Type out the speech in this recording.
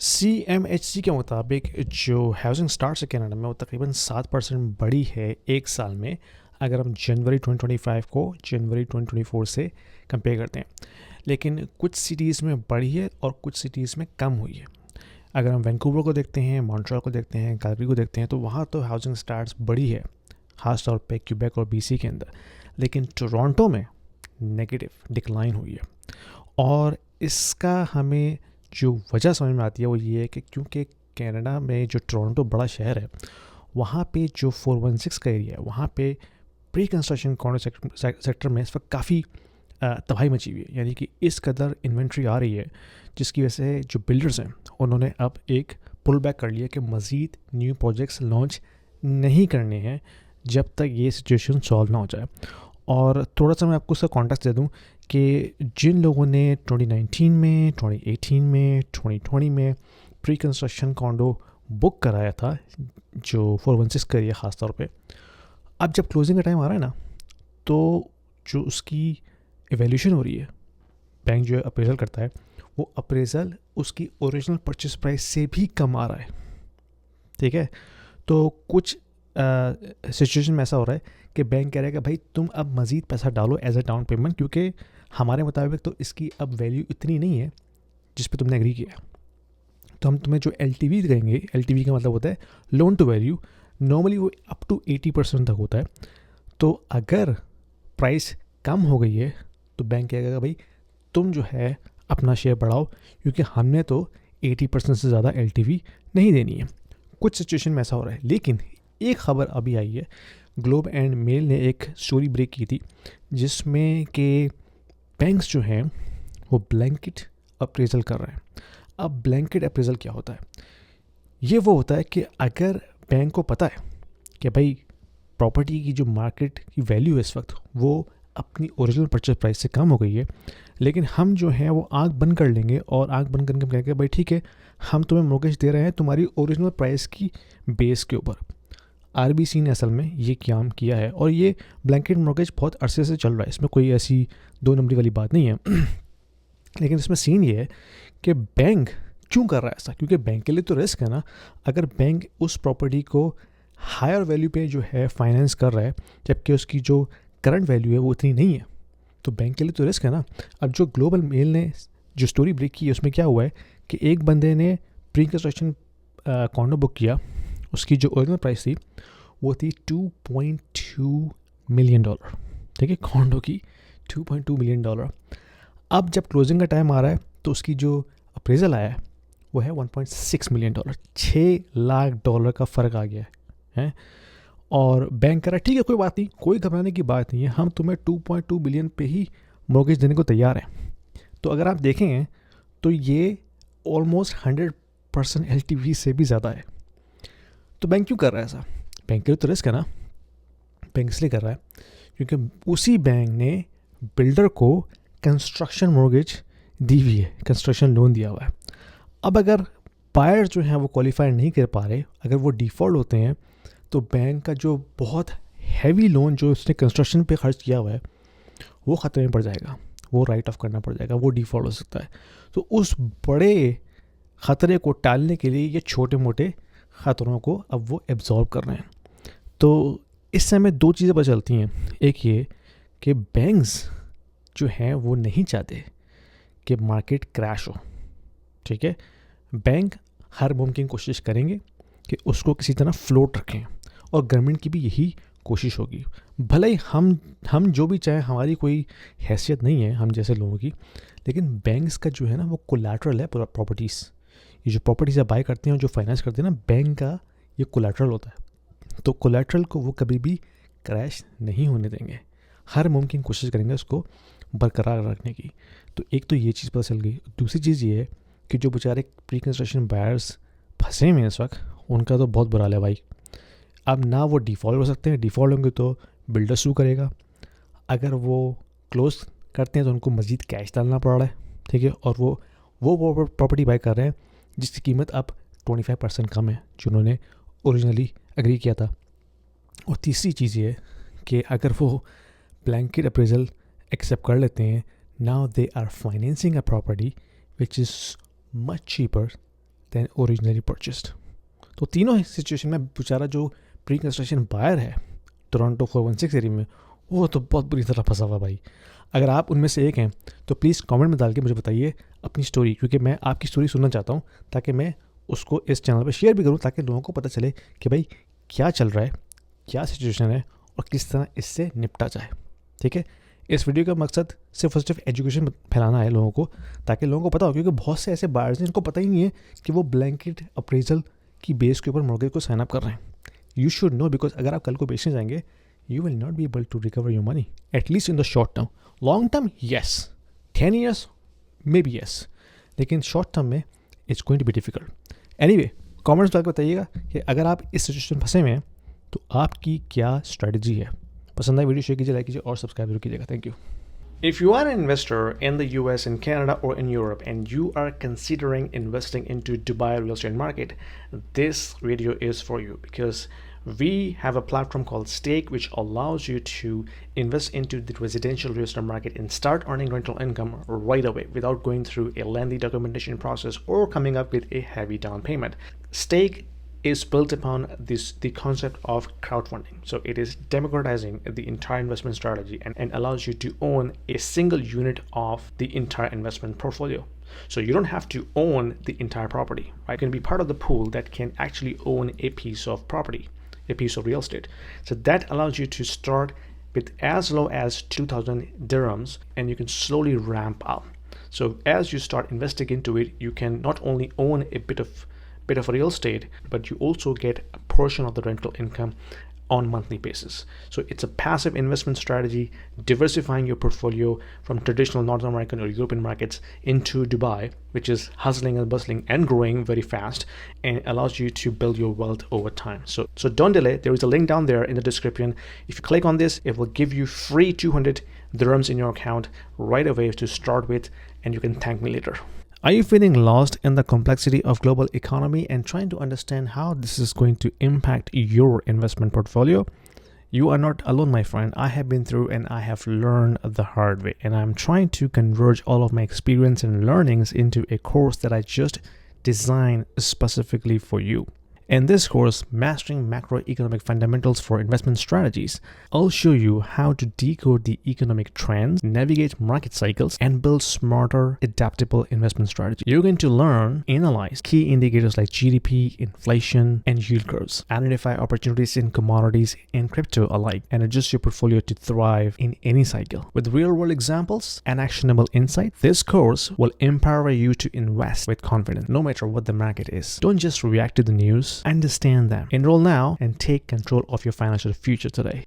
CMHC के मुताबिक जो हाउसिंग स्टार्ट्स है कनाडा में वो तकरीबन 7% बढ़ी है एक साल में, अगर हम जनवरी 2025 को जनवरी 2024 से कंपेयर करते हैं। लेकिन कुछ सिटीज़ में बढ़ी है और कुछ सिटीज़ में कम हुई है। अगर हम वैंकूवर को देखते हैं, मॉन्ट्रियल को देखते हैं, कैलगरी को देखते हैं, तो वहाँ तो हाउसिंग स्टार्ट्स बढ़ी है, ख़ास तौर पे क्यूबेक और BC के अंदर। लेकिन टोरंटो में नेगेटिव डिक्लाइन हुई है, और इसका हमें जो वजह समझ में आती है वो ये है कि क्योंकि कनाडा में जो टोरंटो बड़ा शहर है, वहाँ पे जो 416 का एरिया है, वहाँ पे प्री कंस्ट्रक्शन कॉन्डो सेक्टर में इस वक्त काफ़ी तबाही मची हुई है। यानी कि इस कदर इन्वेंट्री आ रही है जिसकी वजह से जो बिल्डर्स हैं उन्होंने अब एक पुल बैक कर लिया कि मज़ीद न्यू प्रोजेक्ट्स लॉन्च नहीं करने हैं जब तक ये सिचुएशन सॉल्व ना हो जाए। और थोड़ा सा मैं आपको उसका कॉन्टेक्स्ट दे दूं कि जिन लोगों ने 2019 में, 2018 में, 2020 में प्री कंस्ट्रक्शन कॉन्डो बुक कराया था, जो 416 का एरिया ख़ास तौर पे, अब जब क्लोजिंग का टाइम आ रहा है ना, तो जो उसकी एवेल्यूशन हो रही है, बैंक जो अप्रेजल करता है, वो अप्रेजल उसकी ओरिजिनल परचेस प्राइस से भी कम आ रहा है। ठीक है, तो कुछ सिचुएशन में ऐसा हो रहा है कि बैंक कह रहा है कि भाई तुम अब मज़ीद पैसा डालो एज अ डाउन पेमेंट, क्योंकि हमारे मुताबिक तो इसकी अब वैल्यू इतनी नहीं है जिस पे तुमने एग्री किया। तो हम तुम्हें जो LTV देंगे, LTV का मतलब होता है लोन टू वैल्यू, नॉर्मली वो अप टू 80% तक होता है। तो अगर प्राइस कम हो गई है तो बैंक कहेगा भाई तुम जो है अपना शेयर बढ़ाओ, क्योंकि हमने तो 80% से ज़्यादा LTV नहीं देनी है। कुछ सिचुएशन में ऐसा हो रहा है। लेकिन एक ख़बर अभी आई है, ग्लोब एंड मेल ने एक स्टोरी ब्रेक की थी जिसमें कि बैंक्स जो हैं वो ब्लैंकेट अप्रेजल कर रहे हैं। अब ब्लैंकेट अप्रेजल क्या होता है? ये वो होता है कि अगर बैंक को पता है कि भाई प्रॉपर्टी की जो मार्केट की वैल्यू है इस वक्त वो अपनी ओरिजिनल परचेज प्राइस से कम हो गई है, लेकिन हम जो है वो आँख बंद कर लेंगे और आँख बंद करके कहेंगे भाई ठीक है, हम तुम्हें मोर्गेज दे रहे हैं तुम्हारी ओरिजिनल प्राइस की बेस के ऊपर। RBC ने असल में ये काम किया है, और ये ब्लैंकेट मोर्गेज बहुत अरसे से चल रहा है, इसमें कोई ऐसी दो नंबरी वाली बात नहीं है। लेकिन इसमें सीन ये है कि बैंक क्यों कर रहा है ऐसा, क्योंकि बैंक के लिए तो रिस्क है ना। अगर बैंक उस प्रॉपर्टी को हायर वैल्यू पे जो है फाइनेंस कर रहा है जबकि उसकी जो करंट वैल्यू है वो इतनी नहीं है, तो बैंक के लिए तो रिस्क है ना। अब जो ग्लोबल मेल ने जो स्टोरी ब्रेक की है उसमें क्या हुआ है कि एक बंदे ने प्री कंस्ट्रक्शन कॉन्डो बुक किया, उसकी जो ओरिजिनल प्राइस थी वो थी $2.2 मिलियन। ठीक है, कॉन्डो की $2.2 मिलियन। अब जब क्लोजिंग का टाइम आ रहा है तो उसकी जो अप्रेजल आया है वो है $1.6 मिलियन। $6 लाख का फ़र्क आ गया है। और बैंक कह रहा है ठीक है, कोई बात नहीं, कोई घबराने की बात नहीं है, हम तुम्हें 2.2 बिलियन पे ही मॉर्गेज देने को तैयार हैं। तो अगर आप देखें तो ये ऑलमोस्ट 100% LTV से भी ज़्यादा है। तो बैंक क्यों कर रहा है ऐसा? बैंक के लिए तो रिस्क है ना। बैंक इसलिए कर रहा है क्योंकि उसी बैंक ने बिल्डर को कंस्ट्रक्शन मॉर्गेज दी हुई है, कंस्ट्रक्शन लोन दिया हुआ है। अब अगर बायर जो हैं वो क्वालिफाई नहीं कर पा रहे, अगर वो डिफ़ॉल्ट होते हैं, तो बैंक का जो बहुत हैवी लोन जो उसने कंस्ट्रक्शन पे खर्च किया हुआ है वो ख़तरे में पड़ जाएगा, वो राइट ऑफ करना पड़ जाएगा, वो डिफ़ॉल्ट हो सकता है। तो उस बड़े ख़तरे को टालने के लिए ये छोटे मोटे ख़तरों को अब वो एब्जॉर्व कर रहे हैं। तो इससे हमें दो चीज़ें पता चलती हैं। एक ये कि बैंक्स जो हैं वो नहीं चाहते कि मार्केट क्रैश हो। ठीक है, बैंक हर मुमकिन कोशिश करेंगे कि उसको किसी तरह फ्लोट रखें, और गवर्नमेंट की भी यही कोशिश होगी। भले ही हम जो भी चाहें, हमारी कोई हैसियत नहीं है हम जैसे लोगों की, लेकिन बैंक्स का जो है ना वो कोलैटरल है प्रॉपर्टीज़। ये जो प्रॉपर्टीज़ आप बाय करते हैं और जो फाइनेंस करते हैं ना, बैंक का ये कोलैटरल होता है। तो कोलैटरल को वो कभी भी क्रैश नहीं होने देंगे, हर मुमकिन कोशिश करेंगे उसको बरकरार रखने की। तो एक तो ये चीज़ पता चल गई। दूसरी चीज़ ये है कि जो बेचारे प्री कंस्ट्रक्शन बायर्स फंसे हुए हैं इस वक्त, उनका तो बहुत बुरा हाल है भाई। अब ना वो डिफ़ॉल्ट हो सकते हैं, डिफ़ॉल्ट होंगे तो बिल्डर सू करेगा, अगर वो क्लोज करते हैं तो उनको मज़ीद कैश डालना पड़ रहा है। ठीक है, और वो प्रॉपर्टी बाय कर रहे हैं जिसकी कीमत अब 25% कम है जो उन्होंने ओरिजिनली एग्री किया था। और तीसरी चीज़ ये है कि अगर वो ब्लैंकेट अप्रेजल एक्सेप्ट कर लेते हैं, now they are financing a property which is much cheaper than originally purchased. तो तीनों सिचुएशन में बेचारा जो प्री कंस्ट्रक्शन बायर है टोरंटो 416 एरिया में, वो तो बहुत बुरी तरह फंसा हुआ भाई. अगर आप उनमें से एक हैं तो प्लीज़ कमेंट में डाल के मुझे बताइए अपनी स्टोरी, क्योंकि मैं आपकी स्टोरी सुनना चाहता हूँ ताकि मैं उसको इस चैनल पर शेयर भी करूँ, ताकि लोगों को पता चले कि भाई क्या चल रहा है, क्या सिचुएशन है और किस तरह इससे निपटा जाए. ठीक है, इस वीडियो का मकसद सिर्फ और सिर्फ एजुकेशन फैलाना है लोगों को, ताकि लोगों को पता हो, क्योंकि बहुत से ऐसे बायर्स हैं जिनको पता ही नहीं है कि वो ब्लैंकेट अप्रेजल की बेस के ऊपर मॉर्गेज को साइन अप कर रहे हैं. यू शुड नो, बिकॉज अगर आप कल को बेचने जाएंगे you will not be able to recover your money, at least in the short term. Long term, yes. 10 years, maybe yes. लेकिन short term में it's going to be difficult. Anyway, comments में बताइएगा कि अगर आप इस सिचुएशन फंसे हुए हैं तो आपकी क्या स्ट्रेटजी है. पसंद आई वीडियो शेयर कीजिए, लाइक कीजिए और सब्सक्राइब जरूर कीजिएगा. Thank you. If you are an investor in the US, in Canada, or in Europe, and you are considering investing into Dubai real estate market, this video is for you, because we have a platform called Stake, which allows you to invest into the residential real estate market and start earning rental income right away without going through a lengthy documentation process or coming up with a heavy down payment. Stake is built upon the concept of crowdfunding. So it is democratizing the entire investment strategy and allows you to own a single unit of the entire investment portfolio. So you don't have to own the entire property, right? You can be part of the pool that can actually own a piece of property, a piece of real estate. So that allows you to start with as low as 2,000 dirhams and you can slowly ramp up. So as you start investing into it, you can not only own a bit of real estate, but you also get a portion of the rental income on monthly basis. So it's a passive investment strategy, diversifying your portfolio from traditional North American or European markets into Dubai, which is hustling and bustling and growing very fast, and allows you to build your wealth over time. So don't delay. There is a link down there in the description. If you click on this, it will give you free 200 dirhams in your account right away to start with, and you can thank me later. Are you feeling lost in the complexity of global economy and trying to understand how this is going to impact your investment portfolio? You are not alone, my friend. I have been through and I have learned the hard way, and I'm trying to converge all of my experience and learnings into a course that I just designed specifically for you. In this course, Mastering Macroeconomic Fundamentals for Investment Strategies, I'll show you how to decode the economic trends, navigate market cycles, and build smarter, adaptable investment strategies. You're going to learn, analyze key indicators like GDP, inflation, and yield curves, identify opportunities in commodities and crypto alike, and adjust your portfolio to thrive in any cycle. With real-world examples and actionable insight, this course will empower you to invest with confidence, no matter what the market is. Don't just react to the news. Understand them. Enroll now and take control of your financial future today.